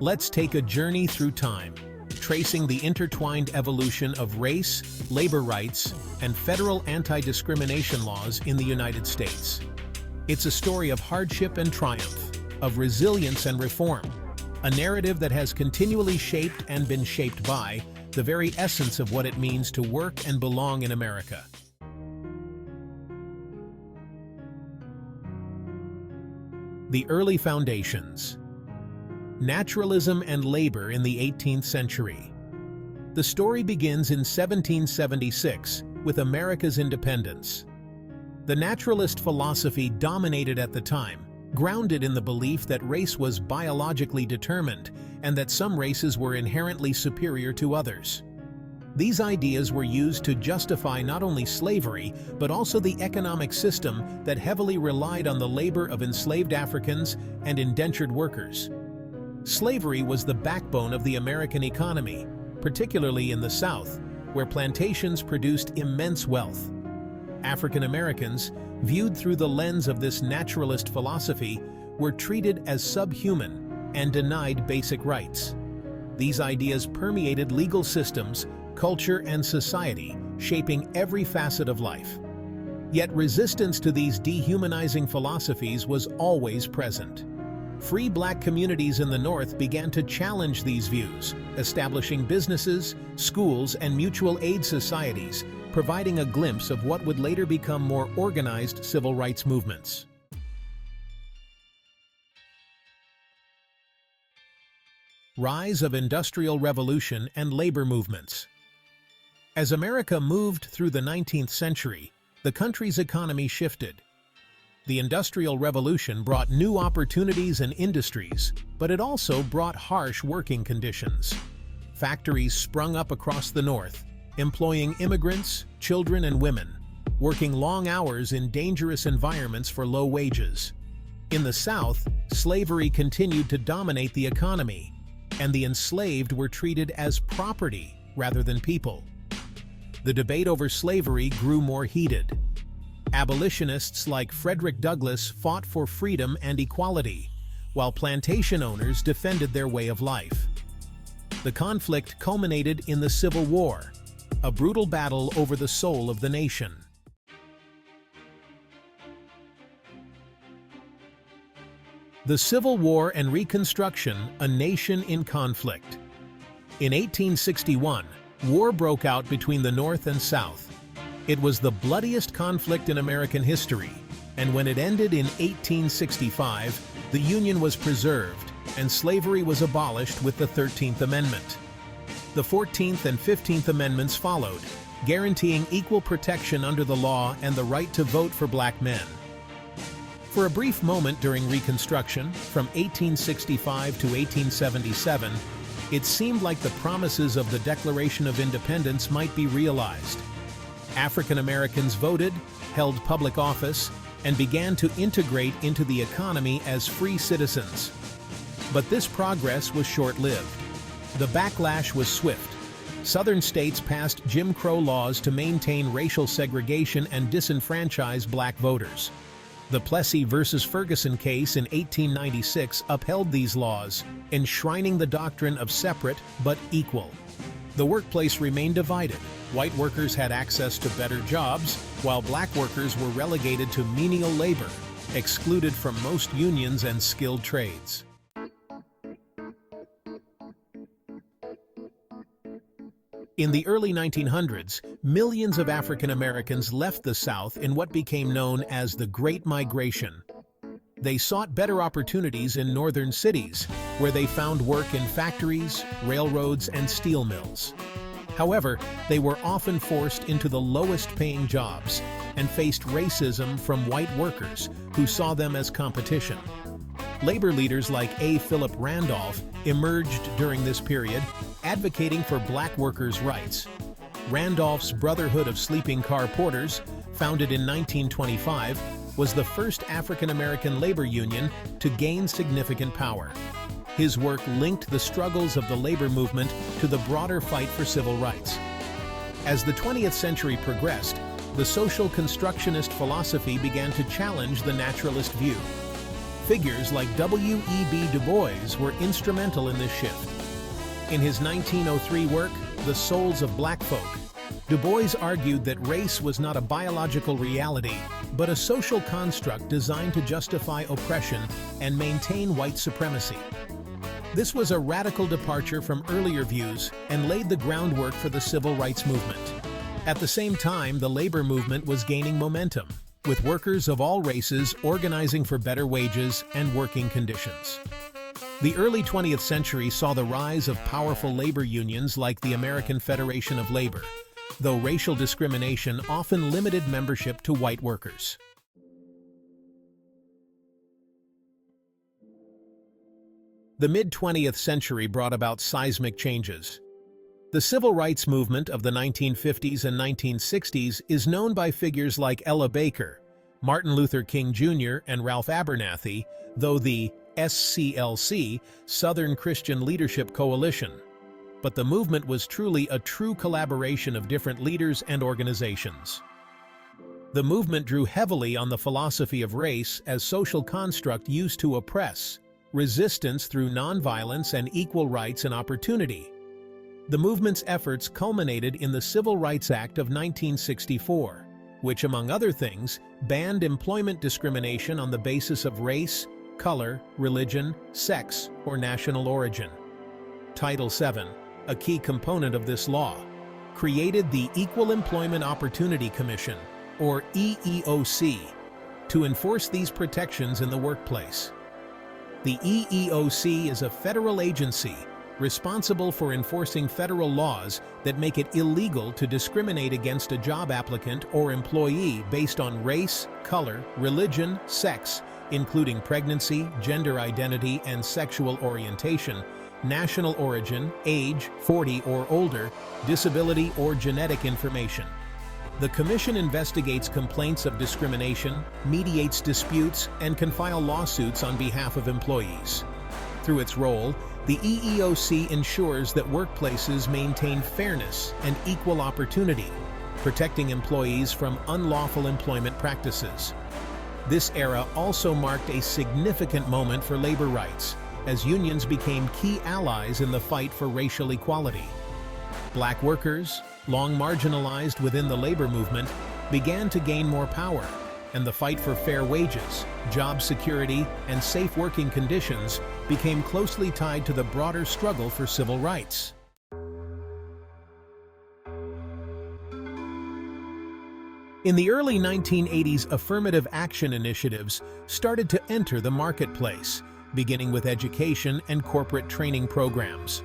Let's take a journey through time, tracing the intertwined evolution of race, labor rights, and federal anti-discrimination laws in the United States. It's a story of hardship and triumph, of resilience and reform, a narrative that has continually shaped and been shaped by the very essence of what it means to work and belong in America. The early foundations. Naturalism and labor in the 18th century. The story begins in 1776 with America's independence. The naturalist philosophy dominated at the time, grounded in the belief that race was biologically determined and that some races were inherently superior to others. These ideas were used to justify not only slavery, but also the economic system that heavily relied on the labor of enslaved Africans and indentured workers. Slavery was the backbone of the American economy, particularly in the South, where plantations produced immense wealth. African Americans, viewed through the lens of this naturalist philosophy, were treated as subhuman and denied basic rights. These ideas permeated legal systems, culture, and society, shaping every facet of life. Yet resistance to these dehumanizing philosophies was always present. Free Black communities in the North began to challenge these views, establishing businesses, schools, and mutual aid societies, providing a glimpse of what would later become more organized civil rights movements. Rise of Industrial Revolution and labor movements. As America moved through the 19th century, the country's economy shifted. The Industrial Revolution brought new opportunities and industries, but it also brought harsh working conditions. Factories sprung up across the North, employing immigrants, children, and women, working long hours in dangerous environments for low wages. In the South, slavery continued to dominate the economy, and the enslaved were treated as property rather than people. The debate over slavery grew more heated. Abolitionists like Frederick Douglass fought for freedom and equality, while plantation owners defended their way of life. The conflict culminated in the Civil War, a brutal battle over the soul of the nation. The Civil War and Reconstruction, a nation in conflict. In 1861, war broke out between the North and South. It was the bloodiest conflict in American history, and when it ended in 1865, the Union was preserved and slavery was abolished with the 13th Amendment. The 14th and 15th Amendments followed, guaranteeing equal protection under the law and the right to vote for Black men. For a brief moment during Reconstruction, from 1865 to 1877, it seemed like the promises of the Declaration of Independence might be realized. African Americans voted, held public office, and began to integrate into the economy as free citizens. But this progress was short-lived. The backlash was swift. Southern states passed Jim Crow laws to maintain racial segregation and disenfranchise Black voters. The Plessy versus Ferguson case in 1896 upheld these laws, enshrining the doctrine of separate but equal. The workplace remained divided. White workers had access to better jobs, while Black workers were relegated to menial labor, excluded from most unions and skilled trades. In the early 1900s, millions of African Americans left the South in what became known as the Great Migration. They sought better opportunities in northern cities, where they found work in factories, railroads, and steel mills. However, they were often forced into the lowest-paying jobs and faced racism from white workers who saw them as competition. Labor leaders like A. Philip Randolph emerged during this period, advocating for Black workers' rights. Randolph's Brotherhood of Sleeping Car Porters, founded in 1925, was the first African-American labor union to gain significant power. His work linked the struggles of the labor movement to the broader fight for civil rights. As the 20th century progressed, the social constructionist philosophy began to challenge the naturalist view. Figures like W.E.B. Du Bois were instrumental in this shift. In his 1903 work, The Souls of Black Folk, Du Bois argued that race was not a biological reality, but a social construct designed to justify oppression and maintain white supremacy. This was a radical departure from earlier views and laid the groundwork for the civil rights movement. At the same time, the labor movement was gaining momentum, with workers of all races organizing for better wages and working conditions. The early 20th century saw the rise of powerful labor unions like the American Federation of Labor, though racial discrimination often limited membership to white workers. The mid-20th century brought about seismic changes. The civil rights movement of the 1950s and 1960s is known by figures like Ella Baker, Martin Luther King Jr., and Ralph Abernathy, though the SCLC, Southern Christian Leadership Coalition. But the movement was truly a true collaboration of different leaders and organizations. The movement drew heavily on the philosophy of race as social construct used to oppress, resistance through nonviolence, and equal rights and opportunity. The movement's efforts culminated in the Civil Rights Act of 1964, which, among other things, banned employment discrimination on the basis of race, color, religion, sex, or national origin. Title VII, a key component of this law, created the Equal Employment Opportunity Commission, or EEOC, to enforce these protections in the workplace. The EEOC is a federal agency responsible for enforcing federal laws that make it illegal to discriminate against a job applicant or employee based on race, color, religion, sex, including pregnancy, gender identity, and sexual orientation, national origin, age, 40 or older, disability, or genetic information. The Commission investigates complaints of discrimination, mediates disputes, and can file lawsuits on behalf of employees. Through its role, the EEOC ensures that workplaces maintain fairness and equal opportunity, protecting employees from unlawful employment practices. This era also marked a significant moment for labor rights, as unions became key allies in the fight for racial equality. Black workers, long marginalized within the labor movement, began to gain more power, and the fight for fair wages, job security, and safe working conditions became closely tied to the broader struggle for civil rights. In the early 1980s, affirmative action initiatives started to enter the marketplace, beginning with education and corporate training programs.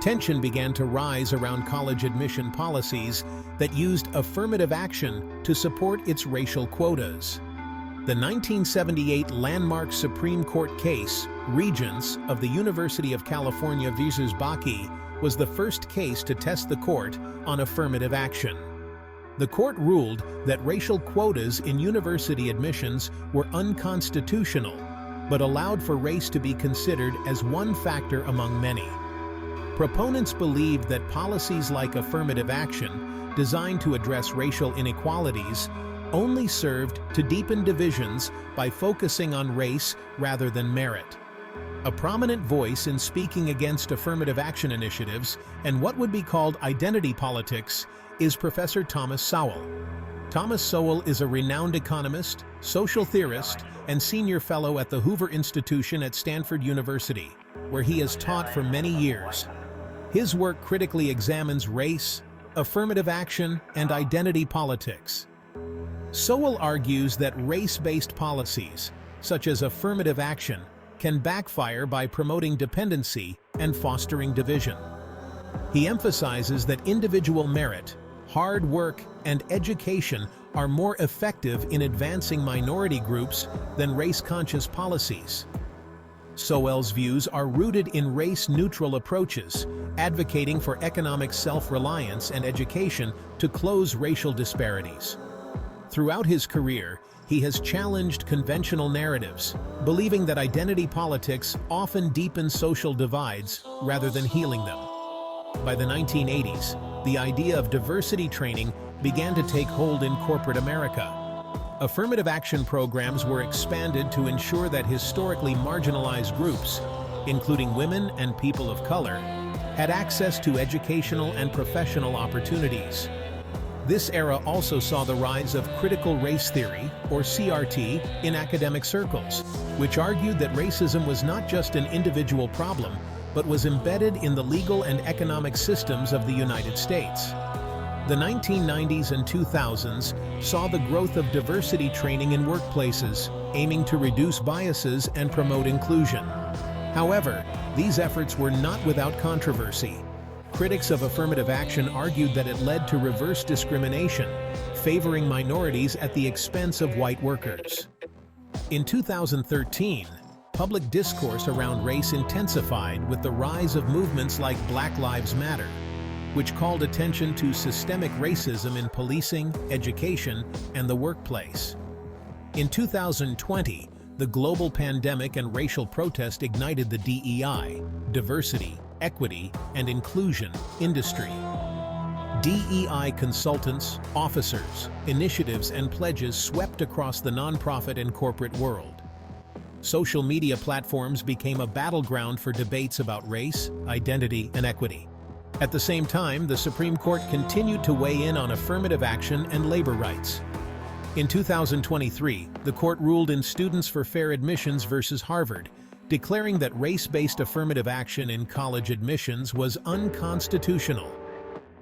Tension began to rise around college admission policies that used affirmative action to support its racial quotas. The 1978 landmark Supreme Court case, Regents of the University of California versus Bakke, was the first case to test the court on affirmative action. The court ruled that racial quotas in university admissions were unconstitutional, but allowed for race to be considered as one factor among many. Proponents believed that policies like affirmative action, designed to address racial inequalities, only served to deepen divisions by focusing on race rather than merit. A prominent voice in speaking against affirmative action initiatives and what would be called identity politics is Professor Thomas Sowell. Thomas Sowell is a renowned economist, social theorist, and senior fellow at the Hoover Institution at Stanford University, where he has taught for many years. His work critically examines race, affirmative action, and identity politics. Sowell argues that race-based policies, such as affirmative action, can backfire by promoting dependency and fostering division. He emphasizes that individual merit, hard work, and education are more effective in advancing minority groups than race-conscious policies. Sowell's views are rooted in race-neutral approaches, advocating for economic self-reliance and education to close racial disparities. Throughout his career, he has challenged conventional narratives, believing that identity politics often deepen social divides rather than healing them. By the 1980s, the idea of diversity training began to take hold in corporate America. Affirmative action programs were expanded to ensure that historically marginalized groups, including women and people of color, had access to educational and professional opportunities. This era also saw the rise of critical race theory, or CRT, in academic circles, which argued that racism was not just an individual problem, but was embedded in the legal and economic systems of the United States. The 1990s and 2000s saw the growth of diversity training in workplaces, aiming to reduce biases and promote inclusion. However, these efforts were not without controversy. Critics of affirmative action argued that it led to reverse discrimination, favoring minorities at the expense of white workers. In 2013, public discourse around race intensified with the rise of movements like Black Lives Matter, which called attention to systemic racism in policing, education, and the workplace. In 2020, the global pandemic and racial protest ignited the DEI, diversity, equity, and inclusion industry. DEI consultants, officers, initiatives, and pledges swept across the nonprofit and corporate world. Social media platforms became a battleground for debates about race, identity, and equity. At the same time, the Supreme Court continued to weigh in on affirmative action and labor rights. In 2023, the court ruled in Students for Fair Admissions versus Harvard, declaring that race-based affirmative action in college admissions was unconstitutional.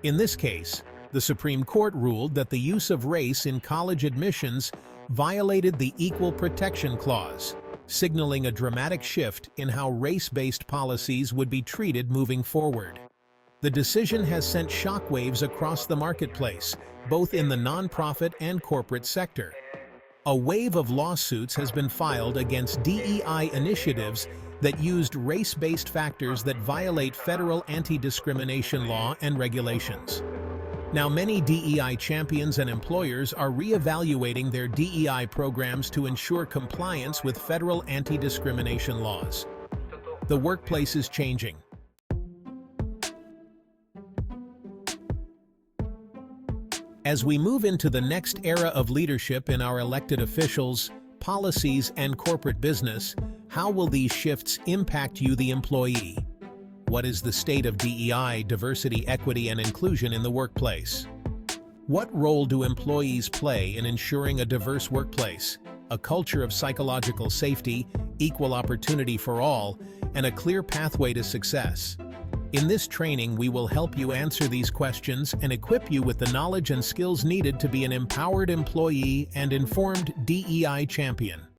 In this case, the Supreme Court ruled that the use of race in college admissions violated the Equal Protection Clause, signaling a dramatic shift in how race-based policies would be treated moving forward. The decision has sent shockwaves across the marketplace, both in the nonprofit and corporate sector. A wave of lawsuits has been filed against DEI initiatives that used race-based factors that violate federal anti-discrimination law and regulations. Now, many DEI champions and employers are reevaluating their DEI programs to ensure compliance with federal anti-discrimination laws. The workplace is changing. As we move into the next era of leadership in our elected officials, policies, and corporate business, how will these shifts impact you, the employee? What is the state of DEI, diversity, equity, and inclusion in the workplace? What role do employees play in ensuring a diverse workplace, a culture of psychological safety, equal opportunity for all, and a clear pathway to success? In this training, we will help you answer these questions and equip you with the knowledge and skills needed to be an empowered employee and informed DEI champion.